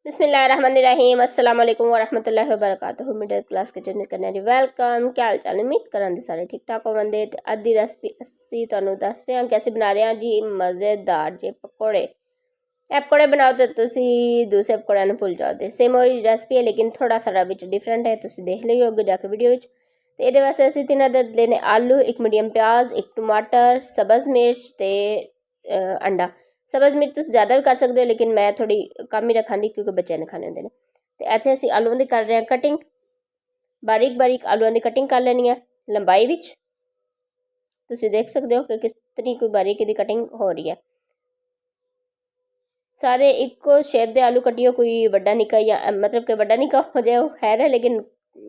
बिस्मिल्लाहिर्रहमानिर्रहीम अस्सलाम वालेकुम वरहमतुल्लाहि वबरकातुहू। मिडिल क्लास किचन में करने वेलकम। क्या हाल चाल, उम्मीद करां सारे ठीक ठाक होवंदे। ते अज दी रेसिपी असी तुहानू दस रहे हैं कैसे बना रहे हैं जी मज़ेदार जे पकौड़े। ਇਹ ਪਕੌੜੇ ਬਣਾਓ ਤੇ ਤੁਸੀਂ ਦੂਸਰੇ ਪਕੌੜਿਆਂ ਨੂੰ ਭੁੱਲ ਜਾਓਗੇ। ਸੇਮ ਉਹੀ ਰੈਸਪੀ ਹੈ ਲੇਕਿਨ ਥੋੜਾ ਸਾਰਾ ਵਿੱਚ ਡਿਫਰੈਂਟ ਹੈ, ਤੁਸੀਂ ਦੇਖ ਲਿਓ ਅੱਗੇ ਜਾ ਕੇ ਵੀਡੀਓ ਵਿੱਚ। ਤੇ ਇਹਦੇ ਵਾਸਤੇ ਅਸੀਂ 3 ਅਦਦ ਲੈਨੇ ਆਲੂ, ਇੱਕ ਮੀਡੀਅਮ ਪਿਆਜ਼, ਇੱਕ ਟਮਾਟਰ, ਸਬਜ਼ ਮਿਰਚ ਤੇ अंडा। सब्ज़ मिर्च तुम ज़्यादा भी कर सकते हो लेकिन मैं थोड़ी कम ही रखांगी क्योंकि बच्चे ने खाने होंगे। तो इतने असी आलूओं की कर रहे हैं कटिंग, बारीक बारीक आलूओं की कटिंग कर लेनी है लंबाई विच। तुम देख सकते हो कि कितनी कोई बारीक की कटिंग हो रही है। सारे इको शेप के आलू कटियो, कोई बड़ा निका या मतलब कि बड़ा निका हो जाए खैर है, लेकिन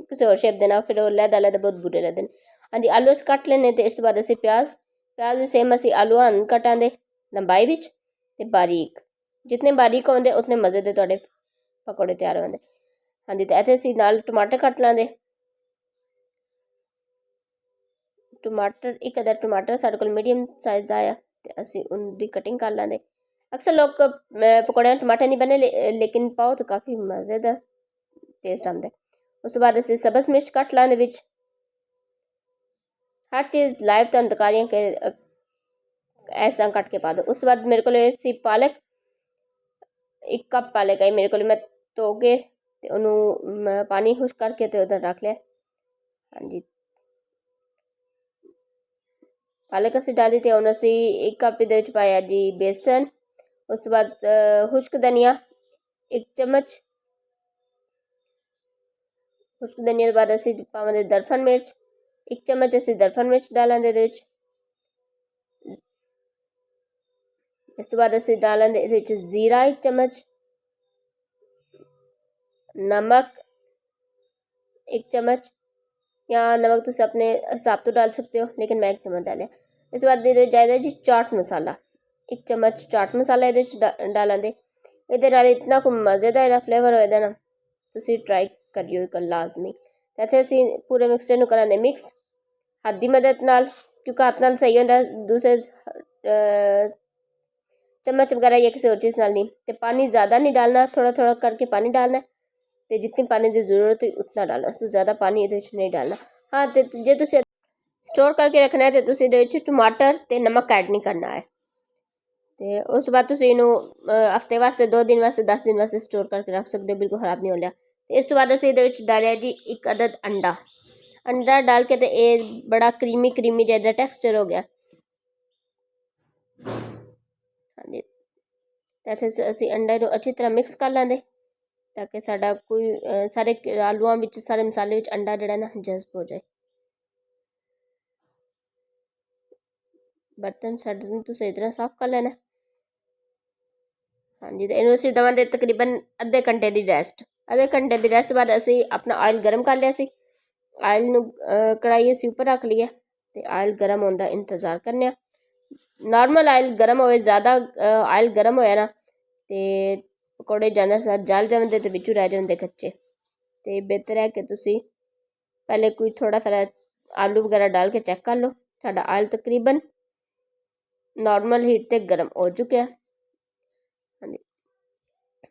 किसी और शेप देना फिर लैदा लैदा बहुत बुरे लगते हैं। हाँ जी, आलू अस कट लेने। तो इस तो बाद असी प्याज भी सेम असी आलू कटां दे लंबाई विच ते बारीक। जितने बारीक होंदे उतने मज़े दे तुहाडे पकौड़े तैयार होंदे। हाँ जी, तो इत्थे असी नाल टमाटर कट लांदे। टमाटर एक अद्धा टमाटर साढ़े कोल मीडियम साइज़ दा आया ते असी उनदी कटिंग कर लांदे। अक्सर लोग पकौड़े टमाटर नहीं बने लेकिन पाओ तो काफ़ी मज़ेदार टेस्ट आंदा है। उस तो बाद असी सब्ज़ मिर्च कट लांदे विच। हर चीज़ लाइव तुहानू दिखा रही कि ऐसा कट के पा दो। उस बाद मेरे को पालक, एक कप पालक आई मेरे को, मैं धो के ते उन्होंने पानी खुश करके ते उधर रख लिया। हाँ जी, पालक असी डाली तो हम असी एक कप ये पाया जी बेसन। उस तो बाद खुश्क धनिया एक चम्मच, खुश्क धनिया बाद असी पावे दरफन मिर्च एक चम्मच, असी दरफन मिर्च डालेंगे दे। इस तो बाद असी डालेंगे जीरा एक चम्मच, नमक एक चम्मच, या नमक तुम अपने हिसाब तो डाल सकते हो लेकिन मैं एक चम्मच डालिया। इस बाद जाएगा जी चाट मसाला, एक चम्मच चाट मसाला ये डालेंगे। ये इतना को मज़ेदार फ्लेवर होएगा ना, तुम ट्राई करियो एक लाजमी। इतने असी पूरे मिक्सचर में कराने मिक्स हाथ की मदद नाल, क्योंकि हाथ नाल सही होता, दूसरे चम्मच वगैरह या किसी और चीज़ नाल नहीं। तो पानी ज़्यादा नहीं डालना, थोड़ा थोड़ा करके पानी डालना है। तो जितनी पानी की जरूरत है उतना डालना, उसको ज़्यादा पानी ये नहीं डालना। हाँ, तो जो तुम स्टोर करके रखना है तो तुम टमाटर तो नमक ऐड नहीं करना है। तो उस बाद तुम इनू हफ्ते वास्ते, 2 दिन वास्ते, 10 दिन वास्ते स्टोर करके रख सकते हो, बिल्कुल खराब नहीं हो लिया। तो इस तो बाद असीं डालिया जी एक अदद अंडा। अंडा डाल के तो ये बड़ा क्रीमी क्रीमी जैसा टैक्सचर हो गया। हाँ जी, तो असीं अंडे को अच्छी तरह मिक्स कर लेंगे ताकि साडा कोई सारे आलूआं विच, सारे मसाले विच अंडा जिहड़ा ना जज़ब हो जाए। बर्तन साडे तो सही तरह साफ कर लेना। हाँ जी, तो इन्हू असीं देवांगे तकरीबन अद्धे घंटे की रेस्ट। अद्धे घंटे की रेस्ट बाद असीं अपना ऑयल गर्म कर लिया सी। ऑयल नू कढ़ाई असीं उपर रख लिया तो ऑयल गर्म होने का इंतज़ार करने। नॉर्मल ऑयल गर्म हो, ज़्यादा ऑयल गर्म होया ना तो पकौड़े जाने साथ जल जाते तो बिचू रह जाते कच्चे। तो बेहतर है कि तुसी पहले कोई थोड़ा सारा आलू वगैरह डाल के चेक कर लो। साडा ऑयल तकरीबन नॉर्मल हीट ते गर्म हो चुका है। हाँ जी,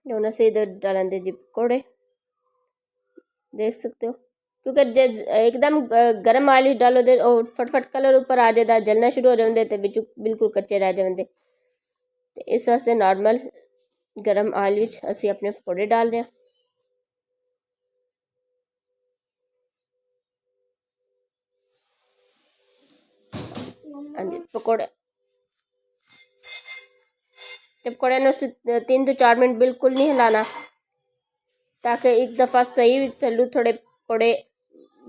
हम असीं इधर डालेंगे जी पकौड़े, देख सकते हो। क्योंकि जब एकदम गर्म ऑयल डालो तो फटफट कलर ऊपर आ जाता, जलना शुरू हो जाते तो बिचू बिल्कुल कच्चे रह जाते। तो इस वास्ते नॉर्मल गर्म ऑयल विच असीं अपने पकौड़े डाल रहे हैं। हाँ जी, पकौड़े पकौड़े 3 तो 4 मिनट बिल्कुल नहीं हिलाना, ताकि एक दफ़ा सही तलू थोड़े पकौड़े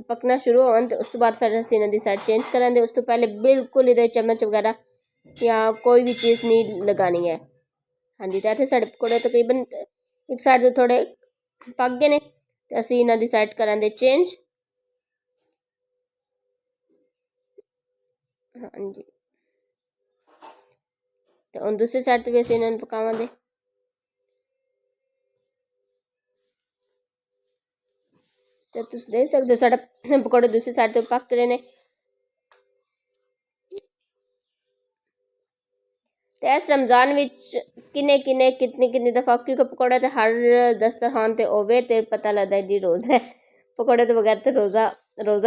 पकना शुरू हो। तो उस तो बाद फिर असीं इन्हां दी साइड चेंज करांगे। उस तो पहले बिल्कुल इधर चम्मच वगैरह या कोई भी चीज़ नहीं लगानी है। हाँ जी, तो इत्थे साढ़े पकौड़े तकरीबन एक साइड तो थोड़े पक गए ने, तो असीं इन्हां दी साइड करांगे चेंज। हाँ जी, तो हुण दूसरी साइड तो भी असीं इन्हां नूं पकावांगे। तो तुम देख सकते हो साढ़ा पकौड़े दूसरी साइड तो पक रहे हैं। तो ਇਸ ਰਮਜ਼ਾਨ ਵਿੱਚ ਕਿੰਨੇ ਕਿੰਨੇ ਕਿਤਨੀ ਕਿੰਨੀ ਦਫਾ, ਕਿਉਂਕਿ ਪਕੌੜੇ ਤੇ ਹਰ ਦਸਤਰਖਾਨ ਤੇ ਹੋਵੇ ਤੇ ਪਤਾ ਲੱਗਦਾ ਜੀ ਰੋਜ਼ਾ ਹੈ। ਪਕੌੜੇ ਤੋਂ ਬਗੈਰ ਤੇ ਰੋਜ਼ਾ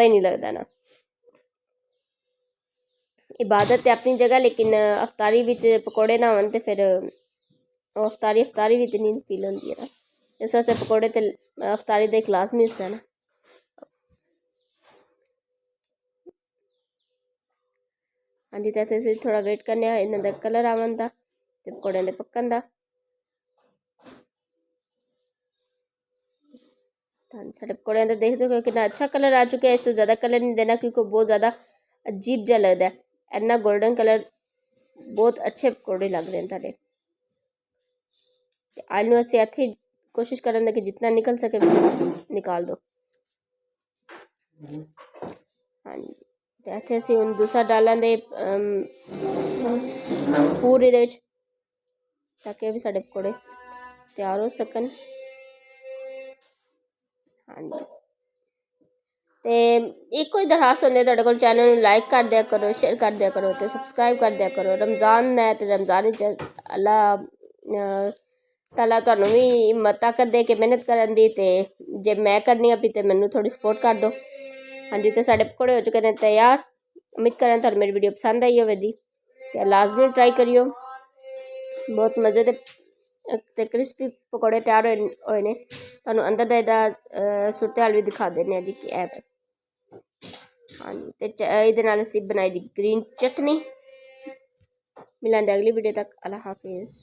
ਹੀ ਨਹੀਂ ਲੱਗਦਾ ਨਾ। इबादत है अपनी जगह, लेकिन अफतारी विच पकौड़े ना होन ते फिर अफतारी भी तो नहीं फील होंदी है ना। इस वास्ते पकौड़े ते अफतारी का एक लाजमी हिस्सा है ना। हाँ जी, तो इत्थे थोड़ा वेट करने इन्हां दा कलर आवन दा ते पकौड़े दे पक्कन दा। साढ़े पकौड़े का देख दो कितना अच्छा कलर आ चुका है। इस तो ज़्यादा कलर नहीं देना क्योंकि बहुत ज़्यादा अजीब जहा लगता है। इन्ना गोल्डन कलर बहुत अच्छे पकौड़े लग रहे हैं तारे। आलू असी इत्थे कोशिश करन कि जितना निकल सके निकाल दो। हाँ जी, तो इत्थे असी हुण दूसरा डालां दे पूरे दे विच, ताकि भी साढ़े पकौड़े तैयार हो सकन। हाँ जी, तो एक कोई दरखास्त होंदी तुहाडे कोल, चैनल नूं लाइक कर दिया करो, शेयर कर दिया करो तो सबसक्राइब कर दिया करो। रमज़ान है तो रमज़ान विच अल्लाह ताला तुहानूं भी हिम्मत ताकत दे के मेहनत करन दी, ते जे मैं करनी अपनी तो मैनूं थोड़ी सपोर्ट कर दो। हाँ जी, तो साढ़े पकौड़े हो चुके हैं तैयार। उम्मीद करें तुहानूं मेरी वीडियो पसंद आई होवेगी, तो लाजमी ट्राई करियो। बहुत मज़े दे ते क्रिस्पी पकौड़े तैयार होए ने। तुहानूं अंदर दा इहदा सूरत हाल भी दिखा देने जी कि ऐप। हाँ जी, तो इहदे नाल असीं बनाई दी ग्रीन चटनी। मिलांदे अगली वीडियो तक, अल्लाह हाफिज़।